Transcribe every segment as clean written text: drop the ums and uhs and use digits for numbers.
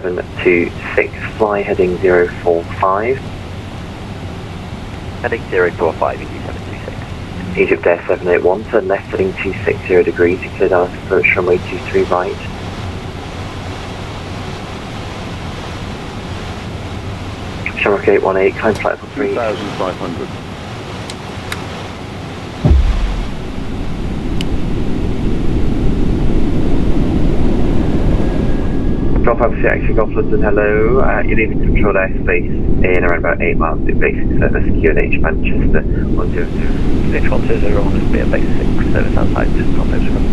726, fly heading 045. Heading 045, EG726. EgyptAir 781, turn left heading 260 degrees, you cleared out approach runway 23 right. Shamrock 818, climb flight for 3. 2,500. Drop up to X-ray Golf London, hello. You're leaving controlled airspace in around about 8 miles to basic service, QNH Manchester 102. QNH 120 on be a basic service outside, just not those from.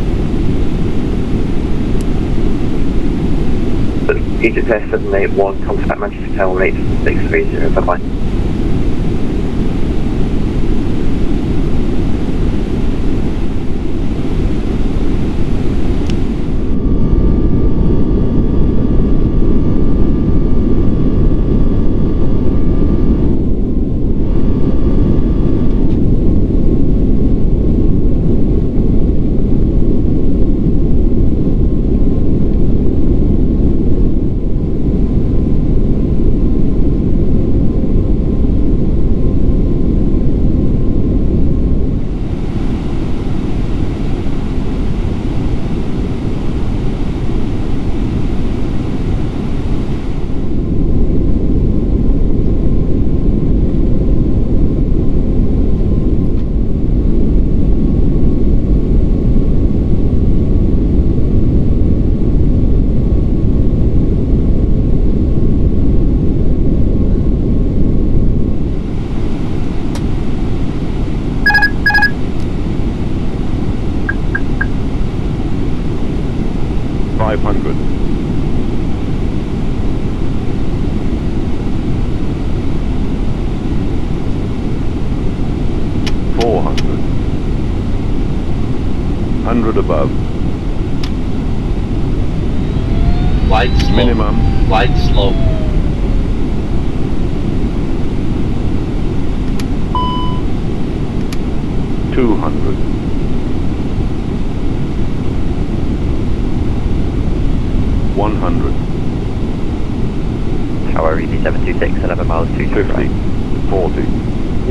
EgyptAir 781, contact Manchester Tower 8630, bye bye. Above. Light slow. Minimum. Light slow. $200. $100. Tower EG726, 11 miles, 50. 40.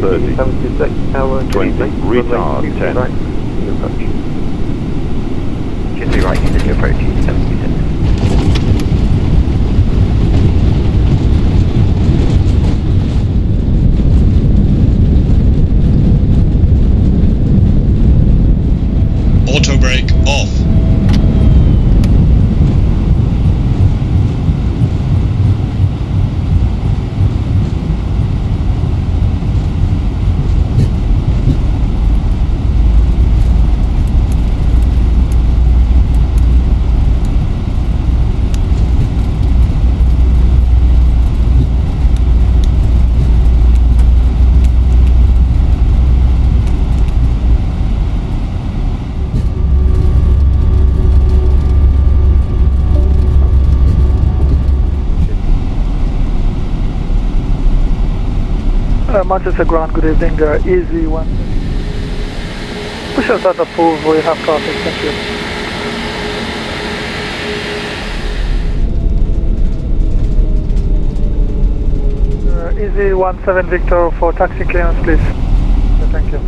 30. 726, tower 20. Retard 10. Approach. 23 right, continue approach EG726. Auto brake off. Manchester Ground, good evening, easy one. Push us out the pool, we have traffic, thank you. Easy 17 Victor for taxi clearance, please. Thank you.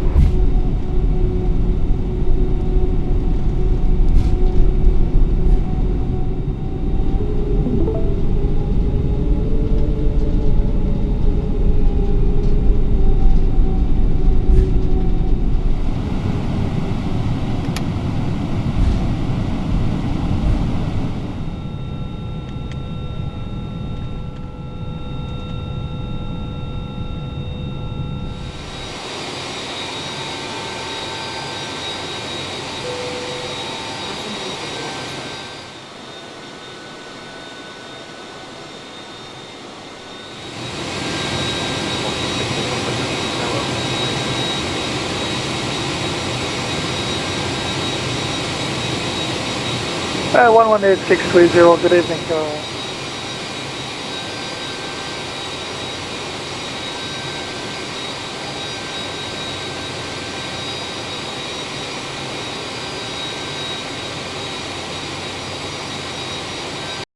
Uh, 118630, good evening.